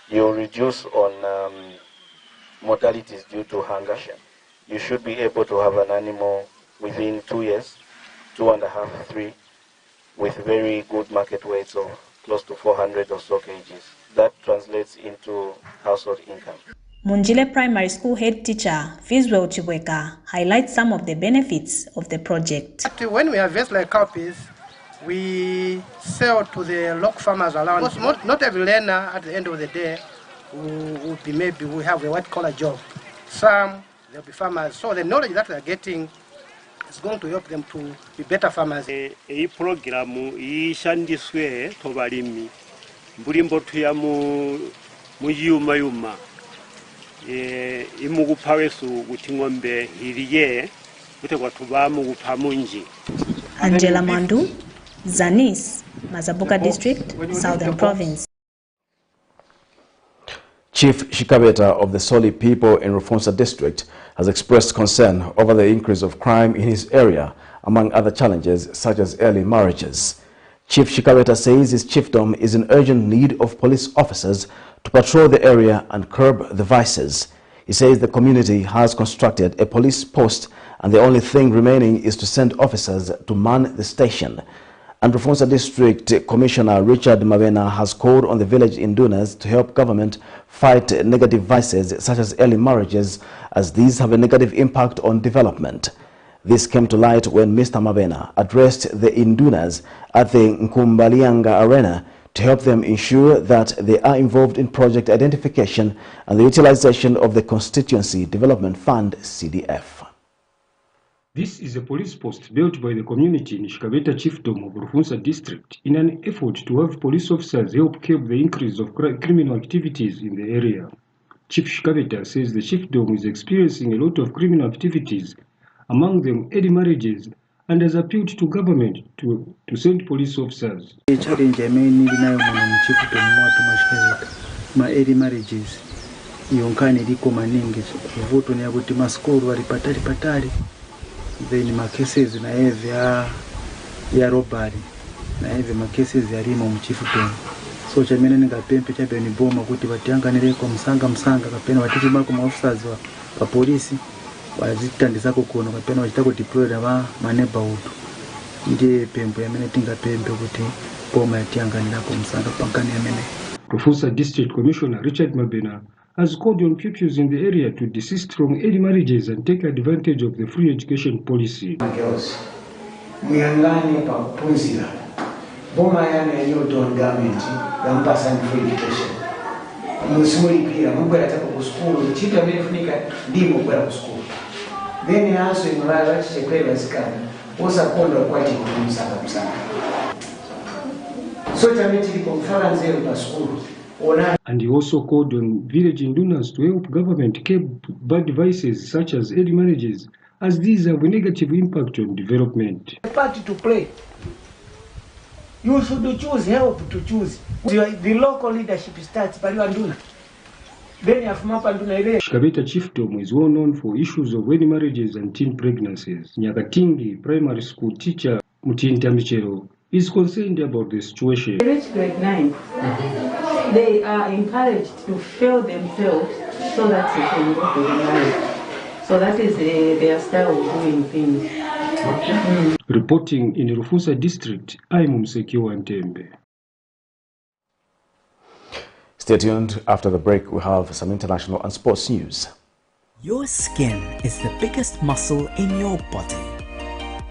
you reduce on mortalities due to hunger. You should be able to have an animal within 2 years, 2.5, 3, with very good market weights of close to 400 or so kgs. That translates into household income. Munjile Primary School head teacher Fizwell Chibweka highlights some of the benefits of the project. When we harvest like cowpeas, we sell to the local farmers around. Not every learner at the end of the day will be, maybe we have a white-collar job. Some, they'll be farmers. So the knowledge that they're getting is going to help them to be better farmers. This program is shandiswe tobalimi. Mbulimbo tuya muyuma yuma. Imugupawesu gutingombe iriye gutegwa tuba mugupa munji. Angela Mandu, Zanis, Mazabuka District, Southern Province. Chief Shikabeta of the Soli people in Rufunsa district has expressed concern over the increase of crime in his area, among other challenges such as early marriages. Chief Shikabeta says his chiefdom is in urgent need of police officers to patrol the area and curb the vices. He says the community has constructed a police post and the only thing remaining is to send officers to man the station. And Rufunsa District Commissioner Richard Mabena has called on the village indunas to help government fight negative vices such as early marriages, as these have a negative impact on development. This came to light when Mr. Mabena addressed the indunas at the Nkumbalianga Arena to help them ensure that they are involved in project identification and the utilization of the Constituency Development Fund (CDF). This is a police post built by the community in Shikabeta Chiefdom of Rufunsa District in an effort to have police officers help curb the increase of criminal activities in the area. Chief Shikabeta says the chiefdom is experiencing a lot of criminal activities, among them early marriages, and has appealed to government to send police officers. The challenge I mean early marriages. Yonkani liko maningi kuvuto ni yakuti maskuru walipatari then ma cases na hivi ya robbery na hivi ma cases ya limo mchifuto so chamene ngapempe chabe ni boma kuti batianganire kwa msanga kapena watiki bako ma officers wa polisi wazitandizako kuno kapena wachitako deploy na ma neighborhood ndiye pempo yamene tingapempe kuti boma yatianganira kwa msanga pankani yamene. Rufunsa District Commissioner Richard Mabena has called on pupils in the area to desist from early marriages and take advantage of the free education policy. Girls, muyangane pa kupunzira. Boma yana yo don government yampasa free education. Musimuli pira mugwera tako ku school, chita mefunika ndimo kwera ku school. Then also imara chikweva sikana. Osa kondo kwati kumusanga musanga. So tamiti ko mfala nzero pa school. And he also called on village indunas to help government curb bad vices such as early marriages, as these have a negative impact on development. The party to play. You should choose help to choose. The local leadership starts by Anduna. Then you have Mapanduna. Shikabeta Chiefdom is well known for issues of early marriages and teen pregnancies. Nyakatingi primary school teacher Mutinta Michelo, is concerned about the situation. They reach grade 9. They are encouraged to fail themselves so that they can go to the life. So that is their style of doing things. Reporting in Rufunsa district, I'm Msekio Antembe. Stay tuned. After the break, we have some international and sports news. Your skin is the biggest muscle in your body.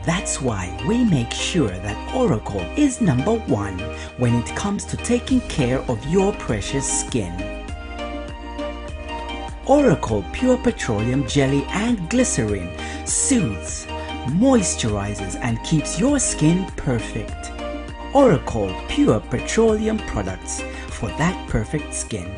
That's why we make sure that Oracle is #1 when it comes to taking care of your precious skin. Oracle Pure Petroleum Jelly and Glycerin soothes, moisturizes and keeps your skin perfect. Oracle Pure Petroleum products for that perfect skin.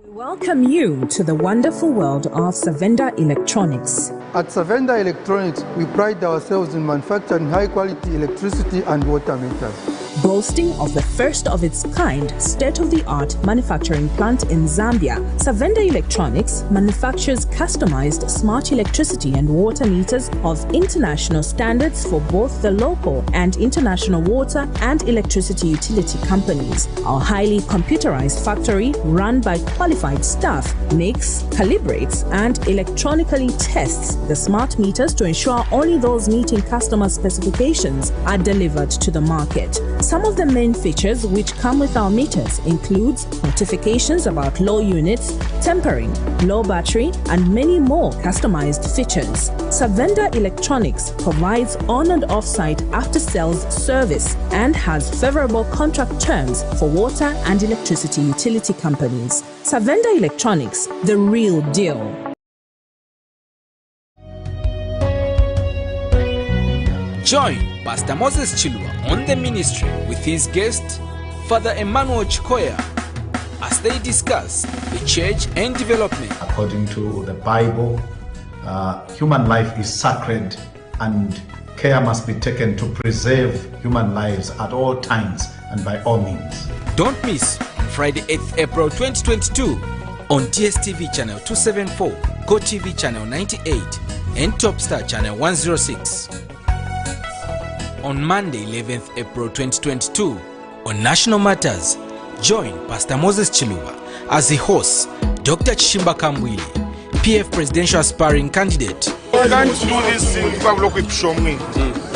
Welcome you to the wonderful world of Savenda Electronics. At Savenda Electronics, we pride ourselves in manufacturing high-quality electricity and water meters. Boasting of the first of its kind state-of-the-art manufacturing plant in Zambia, Savenda Electronics manufactures customized smart electricity and water meters of international standards for both the local and international water and electricity utility companies. Our highly computerized factory, run by qualified staff, makes, calibrates, and electronically tests the smart meters to ensure only those meeting customer specifications are delivered to the market. Some of the main features which come with our meters includes notifications about low units, tempering, low battery, and many more customized features. Savenda Electronics provides on and off-site after-sales service and has favorable contract terms for water and electricity utility companies. Savenda Electronics, the real deal. Join Pastor Moses Chilwa on the ministry with his guest, Father Emmanuel Chikoya, as they discuss the church and development. According to the Bible, human life is sacred and care must be taken to preserve human lives at all times and by all means. Don't miss Friday 8th April 2022 on DSTV channel 274, Go TV channel 98 and Topstar channel 106. On Monday 11th April 2022 on National Matters, join Pastor Moses Chiluba as he hosts Dr. Chishimba Kambwili, PF presidential aspiring candidate. You can't do this thing.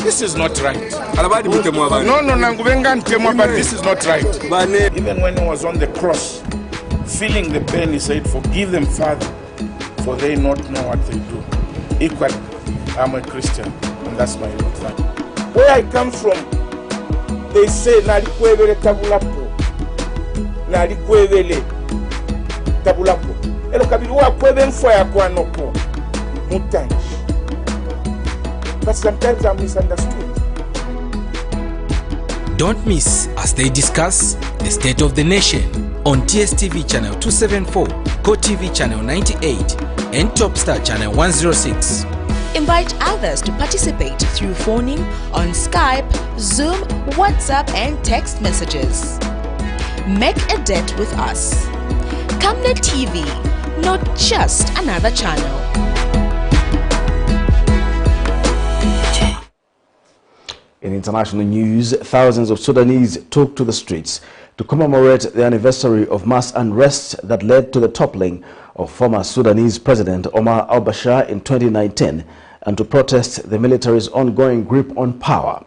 This is not right. No, but this is not right. Even when he was on the cross, feeling the pain, he said, "Forgive them, Father, for they not know what they do." Equally, I'm a Christian, and that's my life. Where I come from, they say, "Nalikwevele tabulapo, nalikwevele tabulapo." Elo kabiri wa kweve mfwa ya kwa nopo, mutanji. But sometimes I'm misunderstood. Don't miss as they discuss the state of the nation on TSTV channel 274, Go TV channel 98, and Topstar channel 106. Invite others to participate through phoning on Skype, Zoom, WhatsApp, and text messages. Make a date with us. Camnet TV, not just another channel. In international news, thousands of Sudanese took to the streets to commemorate the anniversary of mass unrest that led to the toppling of former Sudanese President Omar al-Bashir in 2019 and to protest the military's ongoing grip on power.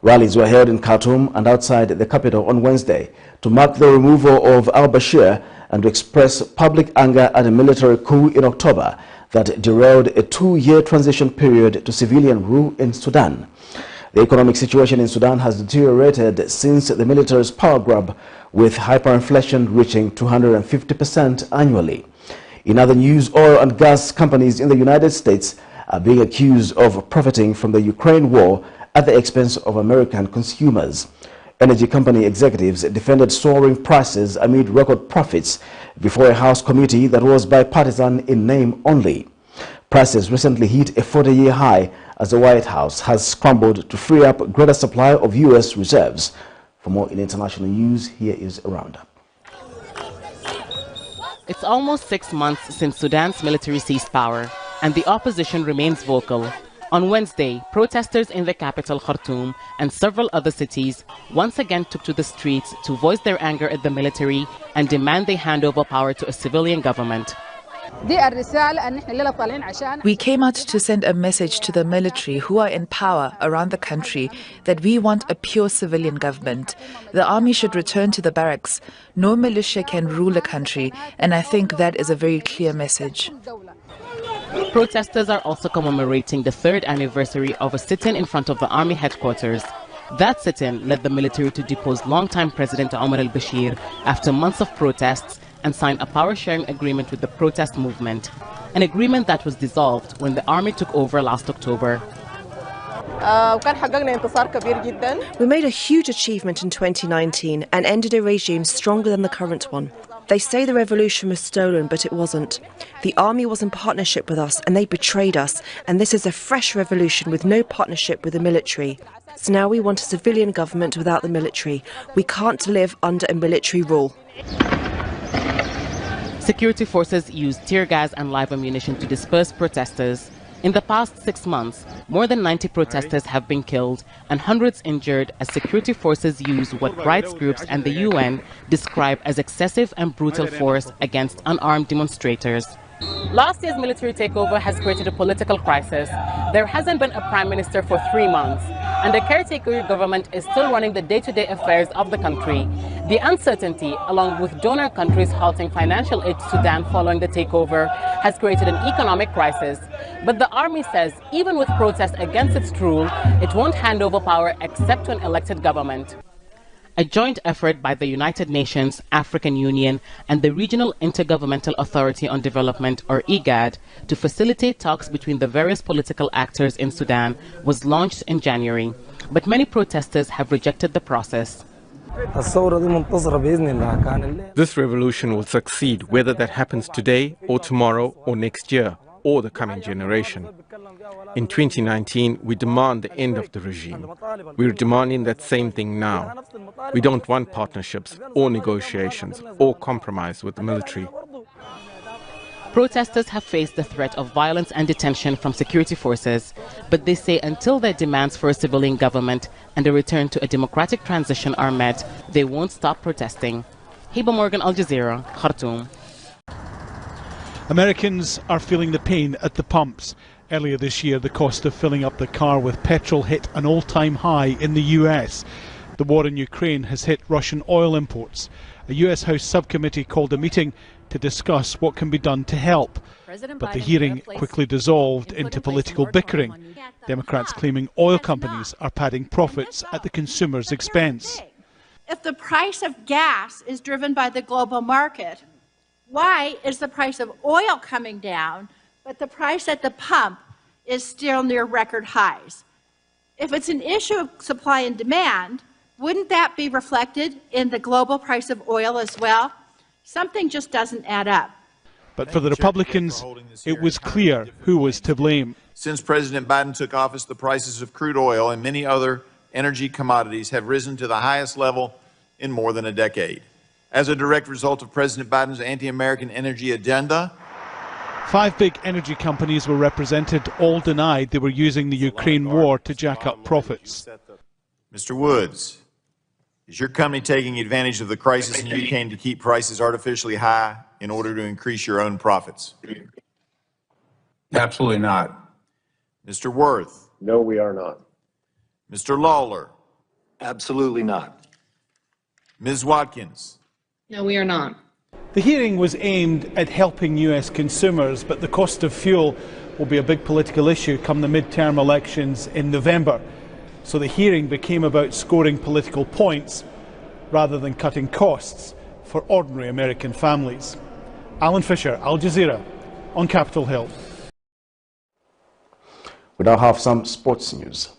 Rallies were held in Khartoum and outside the capital on Wednesday to mark the removal of al-Bashir and to express public anger at a military coup in October that derailed a 2-year transition period to civilian rule in Sudan. The economic situation in Sudan has deteriorated since the military's power grab, with hyperinflation reaching 250% annually. In other news, oil and gas companies in the United States are being accused of profiting from the Ukraine war at the expense of American consumers. Energy company executives defended soaring prices amid record profits before a House committee that was bipartisan in name only. Prices recently hit a 40-year high as the White House has scrambled to free up greater supply of U.S. reserves. For more in international news, here is a roundup. It's almost 6 months since Sudan's military seized power, and the opposition remains vocal On Wednesday, protesters in the capital Khartoum and several other cities once again took to the streets to voice their anger at the military and demand they hand over power to a civilian government. We came out to send a message to the military who are in power around the country that we want a pure civilian government. The army should return to the barracks. No militia can rule a country, and I think that is a very clear message. Protesters are also commemorating the 3rd anniversary of a sit-in in front of the army headquarters. That sit-in led the military to depose longtime President Omar al-Bashir after months of protests and sign a power-sharing agreement with the protest movement, an agreement that was dissolved when the army took over last October. We made a huge achievement in 2019 and ended a regime stronger than the current one. They say the revolution was stolen, but it wasn't. The army was in partnership with us and they betrayed us, and this is a fresh revolution with no partnership with the military. So now we want a civilian government without the military. We can't live under a military rule. Security forces used tear gas and live ammunition to disperse protesters. In the past 6 months, more than 90 protesters have been killed and hundreds injured as security forces use what rights groups and the UN describe as excessive and brutal force against unarmed demonstrators. Last year's military takeover has created a political crisis. There hasn't been a prime minister for 3 months, and the caretaker government is still running the day-to-day affairs of the country. The uncertainty, along with donor countries halting financial aid to Sudan following the takeover, has created an economic crisis. But the army says even with protests against its rule, it won't hand over power except to an elected government. A joint effort by the United Nations, African Union, and the Regional Intergovernmental Authority on Development, or IGAD, to facilitate talks between the various political actors in Sudan was launched in January, but many protesters have rejected the process. This revolution will succeed whether that happens today or tomorrow or next year or the coming generation. In 2019, we demand the end of the regime. We're demanding that same thing now. We don't want partnerships or negotiations or compromise with the military. Protesters have faced the threat of violence and detention from security forces, but they say until their demands for a civilian government and a return to a democratic transition are met, they won't stop protesting. Hiba Morgan, Al Jazeera, Khartoum. Americans are feeling the pain at the pumps. Earlier this year, the cost of filling up the car with petrol hit an all-time high in the US. The war in Ukraine has hit Russian oil imports. A US House subcommittee called a meeting to discuss what can be done to help. But the hearing quickly dissolved into political bickering, Democrats claiming oil companies are padding profits at the consumer's expense. If the price of gas is driven by the global market, why is the price of oil coming down, but the price at the pump is still near record highs? If it's an issue of supply and demand, wouldn't that be reflected in the global price of oil as well? Something just doesn't add up. But for the Republicans, it was clear who was to blame. Since President Biden took office, the prices of crude oil and many other energy commodities have risen to the highest level in more than a decade. As a direct result of President Biden's anti-American energy agenda, 5 big energy companies were represented, all denied they were using the Ukraine war to jack up profits. Mr. Woods, is your company taking advantage of the crisis in Ukraine to keep prices artificially high in order to increase your own profits? Absolutely not. Mr. Worth? No, we are not. Mr. Lawler? Absolutely not. Ms. Watkins? No, we are not. The hearing was aimed at helping US consumers, but the cost of fuel will be a big political issue come the midterm elections in November. So the hearing became about scoring political points rather than cutting costs for ordinary American families. Alan Fisher, Al Jazeera, on Capitol Hill. We now have some sports news.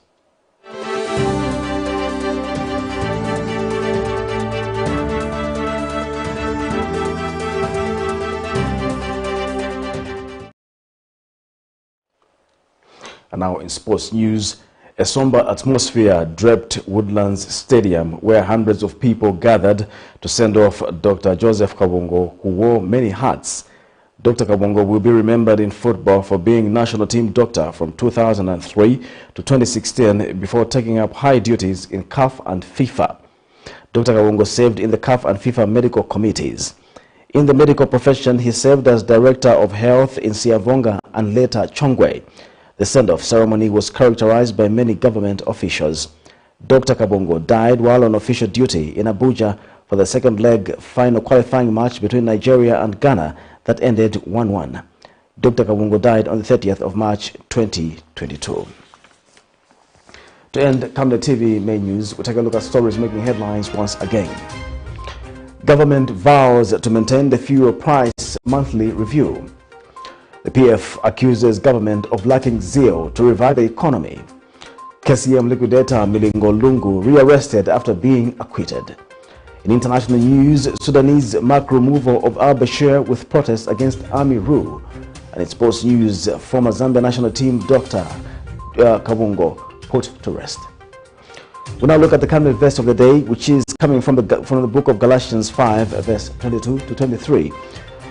And now in sports news, a somber atmosphere draped Woodlands Stadium, where hundreds of people gathered to send off Dr. Joseph Kabungo, who wore many hats. Dr. Kabungo will be remembered in football for being national team doctor from 2003 to 2016 before taking up high duties in CAF and FIFA. Dr. Kabungo served in the CAF and FIFA medical committees. In the medical profession, he served as Director of Health in Siavonga and later Chongwe. The send-off ceremony was characterized by many government officials. Dr. Kabungo died while on official duty in Abuja for the second leg final qualifying match between Nigeria and Ghana that ended 1-1. Dr. Kabungo died on the 30th of March 2022. To end Camnet TV main news, we'll take a look at stories making headlines once again. Government vows to maintain the fuel price monthly review. The PF accuses government of lacking zeal to revive the economy. KCM liquidator MILINGO LUNGU rearrested after being acquitted. In international news, Sudanese mark removal of AL-BASHIR with protests against army rule. And in sports news, former Zambia national team Dr. KABUNGO put to rest. We now look at the Camnet verse of the day, which is coming from the book of Galatians 5, verse 22 to 23.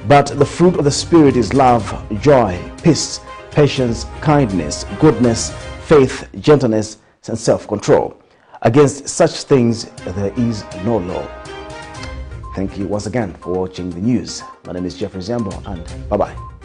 But the fruit of the Spirit is love, joy, peace, patience, kindness, goodness, faith, gentleness, and self-control. Against such things there is no law. Thank you once again for watching the news. My name is Jeffrey Zambo, and bye-bye.